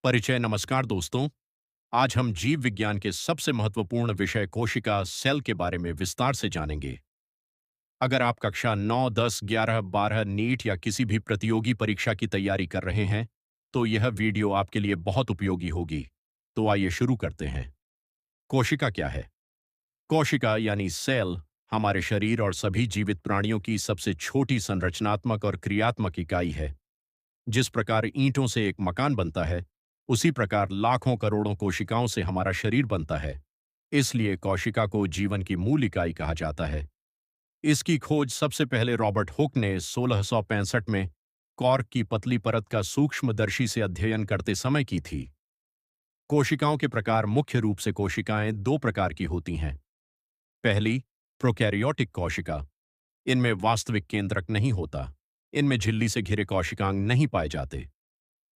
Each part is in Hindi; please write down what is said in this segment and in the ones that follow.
परिचय। नमस्कार दोस्तों। आज हम जीव विज्ञान के सबसे महत्वपूर्ण विषय कोशिका सेल के बारे में विस्तार से जानेंगे। अगर आप कक्षा 9, 10, 11, 12 नीट या किसी भी प्रतियोगी परीक्षा की तैयारी कर रहे हैं, तो यह वीडियो आपके लिए बहुत उपयोगी होगी। तो आइए शुरू करते हैं। कोशिका क्या है? कोशिका यानी सेल हमारे शरीर और सभी जीवित प्राणियों की सबसे छोटी संरचनात्मक और क्रियात्मक इकाई है। जिस प्रकार ईंटों से एक मकान बनता है, उसी प्रकार लाखों करोड़ों कोशिकाओं से हमारा शरीर बनता है। इसलिए कोशिका को जीवन की मूल इकाई कहा जाता है। इसकी खोज सबसे पहले रॉबर्ट हुक ने 1665 में कॉर्क की पतली परत का सूक्ष्मदर्शी से अध्ययन करते समय की थी। कोशिकाओं के प्रकार मुख्य रूप से कोशिकाएं दो प्रकार की होती हैं। पहली, प्रोकैरियोटिक कोशिका। इनमें वास्तविक केंद्रक नहीं होता। इनमें झिल्ली से घिरे कोशिकांग नहीं पाए जाते।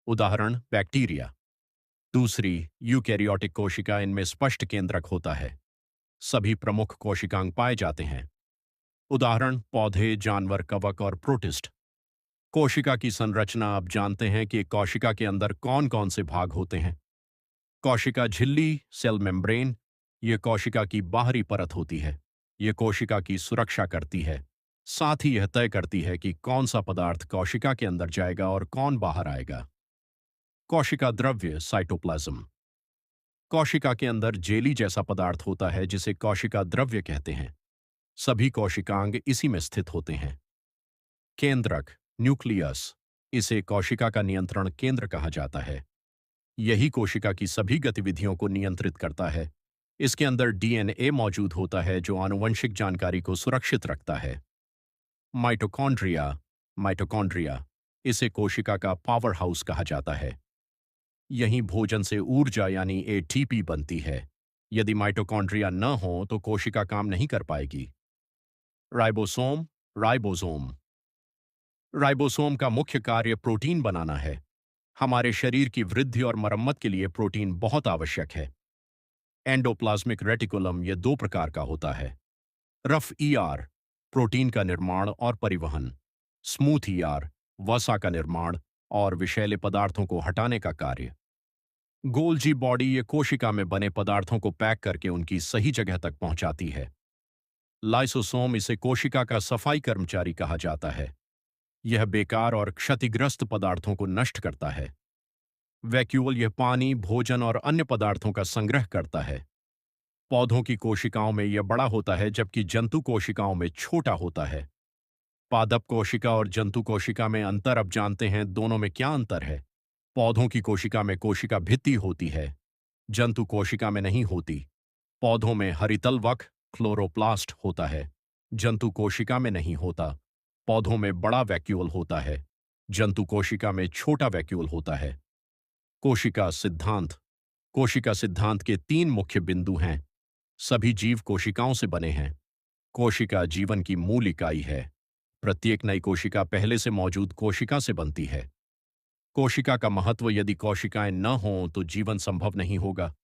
उदाहरण, बैक्टीरिया। दूसरी, यूकैरियोटिक कोशिका। इनमें स्पष्ट केंद्रक होता है। सभी प्रमुख कोशिकांग पाए जाते हैं। उदाहरण, पौधे, जानवर, कवक और प्रोटिस्ट। कोशिका की संरचना। आप जानते हैं कि कोशिका के अंदर कौन कौन से भाग होते हैं। कोशिका झिल्ली, सेल मेम्ब्रेन, ये कोशिका की बाहरी परत होती है। ये कोशिका की सुरक्षा करती है। साथ ही यह तय करती है कि कौन सा पदार्थ कोशिका के अंदर जाएगा और कौन बाहर आएगा। कोशिका द्रव्य, साइटोप्लाज्म। कोशिका के अंदर जेली जैसा पदार्थ होता है जिसे कोशिका द्रव्य कहते हैं। सभी कोशिकांग इसी में स्थित होते हैं। केंद्रक, न्यूक्लियस। इसे कोशिका का नियंत्रण केंद्र कहा जाता है। यही कोशिका की सभी गतिविधियों को नियंत्रित करता है। इसके अंदर डीएनए मौजूद होता है जो आनुवंशिक जानकारी को सुरक्षित रखता है। माइटोकॉन्ड्रिया। माइटोकॉन्ड्रिया, इसे कोशिका का पावर हाउस कहा जाता है। यहीं भोजन से ऊर्जा यानी एटीपी बनती है। यदि माइटोकॉन्ड्रिया न हो तो कोशिका काम नहीं कर पाएगी। Ribosome, ribosome. राइबोसोम का मुख्य कार्य प्रोटीन बनाना है। हमारे शरीर की वृद्धि और मरम्मत के लिए प्रोटीन बहुत आवश्यक है। एंडोप्लाज्मिक रेटिकुलम ये दो प्रकार का होता है। रफ ईआर, प्रोटीन का निर्माण और परिवहन। स्मूथ ईआर, वसा का निर्माण और विषैले पदार्थों को हटाने का कार्य। गोल्जी बॉडी ये कोशिका में बने पदार्थों को पैक करके उनकी सही जगह तक पहुंचाती है। लाइसोसोम, इसे कोशिका का सफाई कर्मचारी कहा जाता है। यह बेकार और क्षतिग्रस्त पदार्थों को नष्ट करता है। वैक्यूल, यह पानी, भोजन और अन्य पदार्थों का संग्रह करता है। पौधों की कोशिकाओं में यह बड़ा होता है जबकि जंतु कोशिकाओं में छोटा होता है। पादप कोशिका और जंतु कोशिका में अंतर अब जानते हैं, दोनों में क्या अंतर है। पौधों की कोशिका में कोशिका भित्ति होती है, जंतु कोशिका में नहीं होती। पौधों में हरितलवक, क्लोरोप्लास्ट होता है, जंतु कोशिका में नहीं होता। पौधों में बड़ा वैक्यूल होता है, जंतु कोशिका में छोटा वैक्यूल होता है। कोशिका सिद्धांत। कोशिका सिद्धांत के तीन मुख्य बिंदु हैं। सभी जीव कोशिकाओं से बने हैं। कोशिका जीवन की मूल इकाई है। प्रत्येक नई कोशिका पहले से मौजूद कोशिका से बनती है। कोशिका का महत्व। यदि कोशिकाएं न हों तो जीवन संभव नहीं होगा।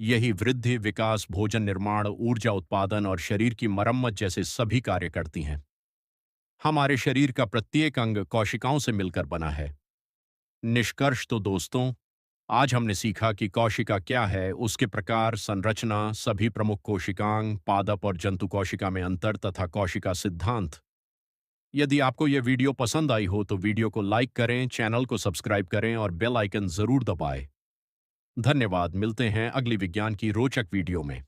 यही वृद्धि, विकास, भोजन निर्माण, ऊर्जा उत्पादन और शरीर की मरम्मत जैसे सभी कार्य करती हैं। हमारे शरीर का प्रत्येक अंग कोशिकाओं से मिलकर बना है। निष्कर्ष तो दोस्तों, आज हमने सीखा कि कोशिका क्या है, उसके प्रकार, संरचना, सभी प्रमुख कोशिकांग, पादप और जंतु कोशिका में अंतर तथा कोशिका सिद्धांत। यदि आपको यह वीडियो पसंद आई हो तो वीडियो को लाइक करें, चैनल को सब्सक्राइब करें और बेल आइकन जरूर दबाएं। धन्यवाद। मिलते हैं अगली विज्ञान की रोचक वीडियो में।